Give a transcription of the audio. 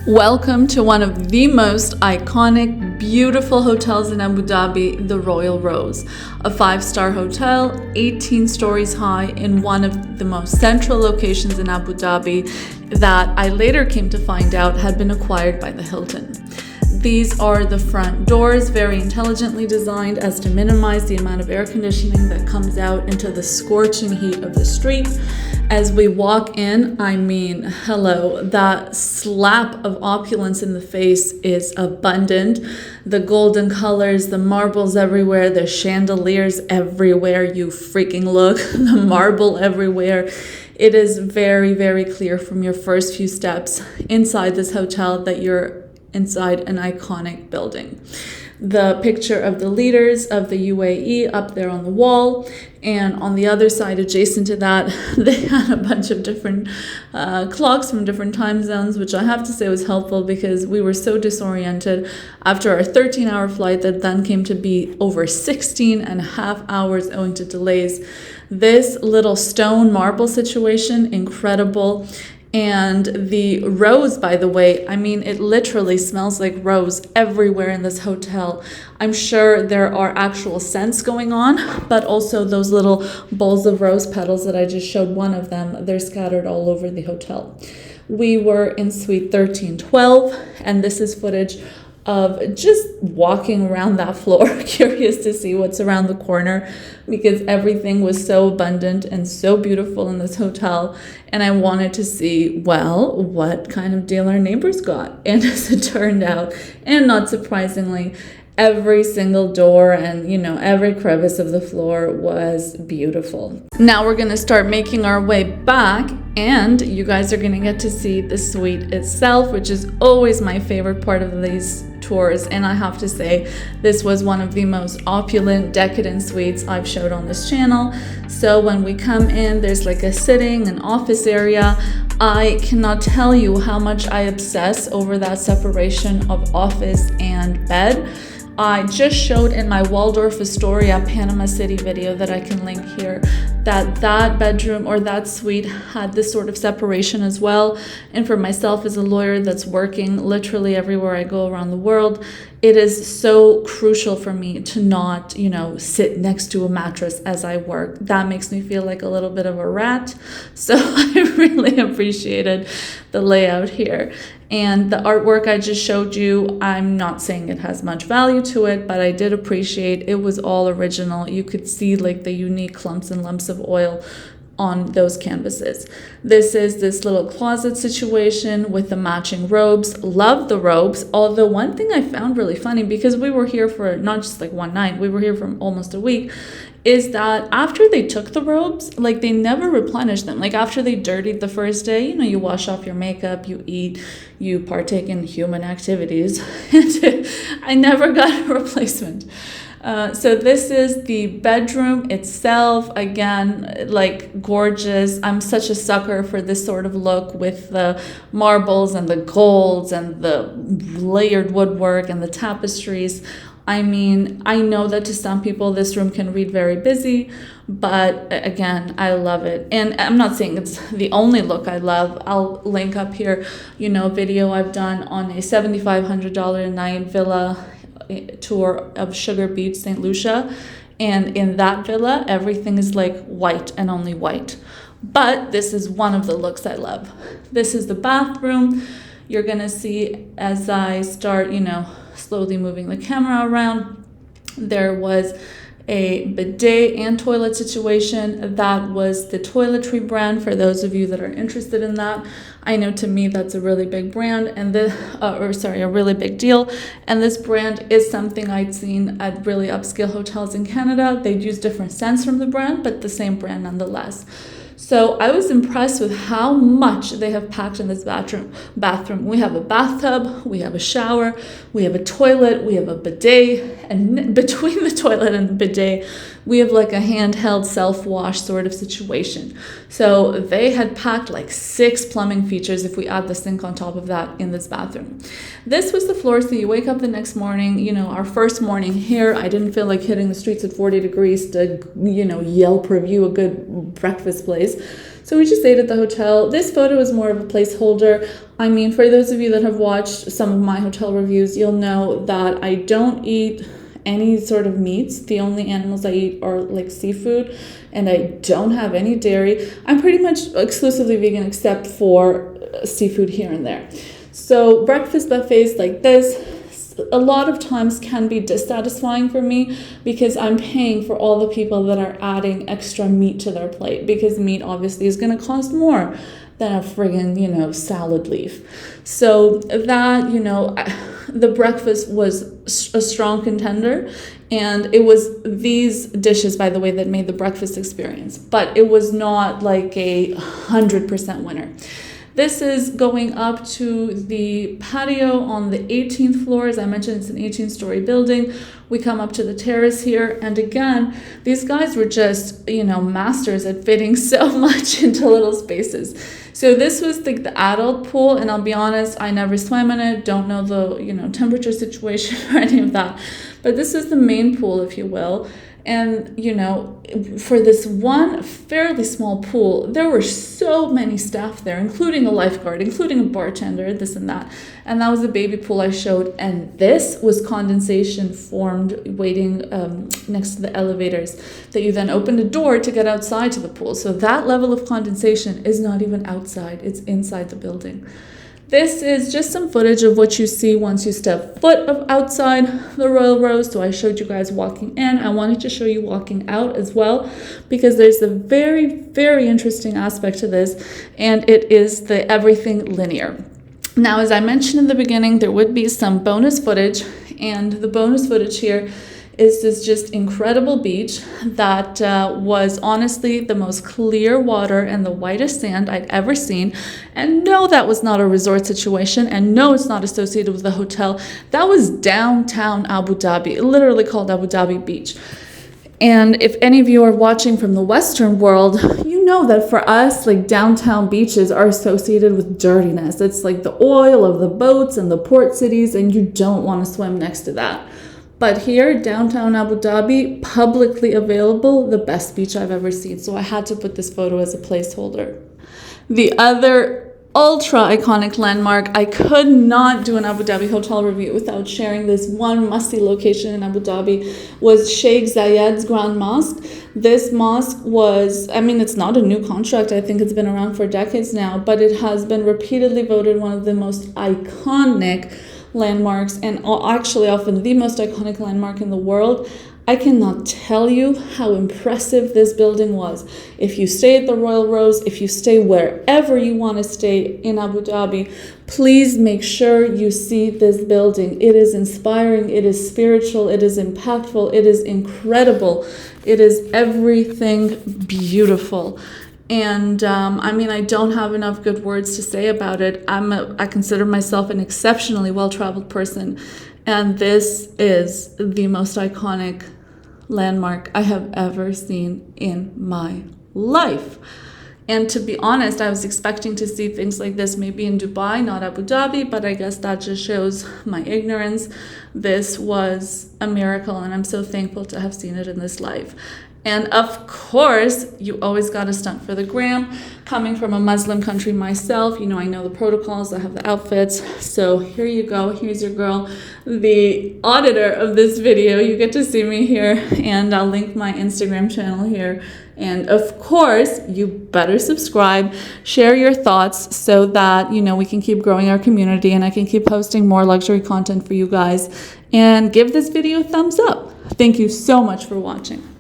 Welcome to one of the most iconic, beautiful hotels in Abu Dhabi, the Royal Rose. A 5-star hotel, 18 stories high in one of the most central locations in Abu Dhabi that I later came to find out had been acquired by the Hilton. These are the front doors, very intelligently designed as to minimize the amount of air conditioning that comes out into the scorching heat of the street. As we walk in, I mean, hello, that slap of opulence in the face is abundant. The golden colors, the marbles everywhere, the chandeliers everywhere you freaking look, the marble everywhere. It is very, very clear from your first few steps inside this hotel that you're inside an iconic building. The picture of the leaders of the UAE up there on the wall, and on the other side adjacent to that they had a bunch of different clocks from different time zones, which I have to say was helpful because we were so disoriented after our 13-hour flight that then came to be over 16 and a half hours owing to delays. This little stone marble situation, incredible. And the rose, by the way, I mean, it literally smells like rose everywhere in this hotel. I'm sure there are actual scents going on, but also those little bowls of rose petals that I just showed one of them, they're scattered all over the hotel. We were in suite 1312, and this is footage of just walking around that floor, curious to see what's around the corner, because everything was so abundant and so beautiful in this hotel. And I wanted to see, well, what kind of deal our neighbors got. And as it turned out, and not surprisingly, every single door and, every crevice of the floor was beautiful. Now we're going to start making our way back, and you guys are going to get to see the suite itself, which is always my favorite part of these tours. And I have to say, this was one of the most opulent, decadent suites I've showed on this channel. So when we come in, there's like a sitting and office area. I cannot tell you how much I obsess over that separation of office and bed. I just showed in my Waldorf Astoria Panama City video that I can link here that bedroom or that suite had this sort of separation as well. And for myself as a lawyer that's working literally everywhere I go around the world, it is so crucial for me to not, sit next to a mattress as I work. That makes me feel like a little bit of a rat. So I really appreciated the layout here. And the artwork I just showed you, I'm not saying it has much value to it, but I did appreciate it was all original. You could see like the unique clumps and lumps of oil on those canvases. This is this little closet situation with the matching robes. Love the robes. Although one thing I found really funny, because we were here for not just like one night, we were here for almost a week, is that after they took the robes, like they never replenished them. Like after they dirtied the first day, you wash off your makeup, you eat, you partake in human activities. And I never got a replacement. So this is the bedroom itself. Again, like gorgeous. I'm such a sucker for this sort of look with the marbles and the golds and the layered woodwork and the tapestries. I mean, I know that to some people this room can read very busy, but again, I love it. And I'm not saying it's the only look I love. I'll link up here, a video I've done on a $7,500 a night villa tour of Sugar Beach, St. Lucia. And in that villa, everything is like white and only white. But this is one of the looks I love. This is the bathroom. You're gonna see as I start, slowly moving the camera around, there was a bidet and toilet situation. That was the toiletry brand, for those of you that are interested in that. I know to me that's a really big brand, and a really big deal. And this brand is something I'd seen at really upscale hotels in Canada. They'd use different scents from the brand, but the same brand nonetheless. So I was impressed with how much they have packed in this bathroom. We have a bathtub, we have a shower, we have a toilet, we have a bidet, and between the toilet and the bidet, we have like a handheld self-wash sort of situation. So they had packed like 6 plumbing features if we add the sink on top of that in this bathroom. This was the floor, so you wake up the next morning, our first morning here, I didn't feel like hitting the streets at 40 degrees to, Yelp review a good breakfast place. So we just ate at the hotel. This photo is more of a placeholder. I mean, for those of you that have watched some of my hotel reviews, you'll know that I don't eat any sort of meats. The only animals I eat are like seafood, and I don't have any dairy. I'm pretty much exclusively vegan except for seafood here and there. So breakfast buffets like this a lot of times can be dissatisfying for me because I'm paying for all the people that are adding extra meat to their plate, because meat obviously is going to cost more than a friggin', salad leaf. So that, the breakfast was a strong contender, and it was these dishes, by the way, that made the breakfast experience, but it was not like a 100% winner. This is going up to the patio on the 18th floor. As I mentioned, it's an 18-story building. We come up to the terrace here, and again, these guys were just, masters at fitting so much into little spaces. So this was the adult pool, and I'll be honest, I never swam in it, don't know the, temperature situation or any of that. But this is the main pool, if you will. And, for this one fairly small pool, there were so many staff there, including a lifeguard, including a bartender, this and that. And that was the baby pool I showed. And this was condensation formed waiting next to the elevators that you then opened a door to get outside to the pool. So that level of condensation is not even outside, it's inside the building. This is just some footage of what you see once you step foot of outside the Royal Rose. So I showed you guys walking in. I wanted to show you walking out as well, because there's a very, very interesting aspect to this, and it is the everything linear. Now, as I mentioned in the beginning, there would be some bonus footage, and the bonus footage here is this just incredible beach that was honestly the most clear water and the whitest sand I'd ever seen. And no, that was not a resort situation, and no, it's not associated with the hotel. That was downtown Abu Dhabi, literally called Abu Dhabi Beach. And if any of you are watching from the Western world, you know that for us, like, downtown beaches are associated with dirtiness. It's like the oil of the boats and the port cities, and you don't want to swim next to that. But here, downtown Abu Dhabi, publicly available, the best beach I've ever seen. So I had to put this photo as a placeholder. The other ultra iconic landmark, I could not do an Abu Dhabi hotel review without sharing this one must-see location in Abu Dhabi, was Sheikh Zayed's Grand Mosque. This mosque was, it's not a new construct. I think it's been around for decades now, but it has been repeatedly voted one of the most iconic landmarks, and actually often the most iconic landmark in the world. I cannot tell you how impressive this building was. If you stay at the Royal Rose, if you stay wherever you want to stay in Abu Dhabi, please make sure you see this building. It is inspiring, it is spiritual, it is impactful, it is incredible, it is everything beautiful. And I don't have enough good words to say about it. I consider myself an exceptionally well-traveled person, and this is the most iconic landmark I have ever seen in my life. And to be honest, I was expecting to see things like this maybe in Dubai, not Abu Dhabi, but I guess that just shows my ignorance. This was a miracle, and I'm so thankful to have seen it in this life. And of course, you always got to stunt for the gram. Coming from a Muslim country myself, I know the protocols, I have the outfits. So here you go. Here's your girl, the auditor of this video. You get to see me here, and I'll link my Instagram channel here. And of course, you better subscribe, share your thoughts so that, we can keep growing our community and I can keep posting more luxury content for you guys. And give this video a thumbs up. Thank you so much for watching.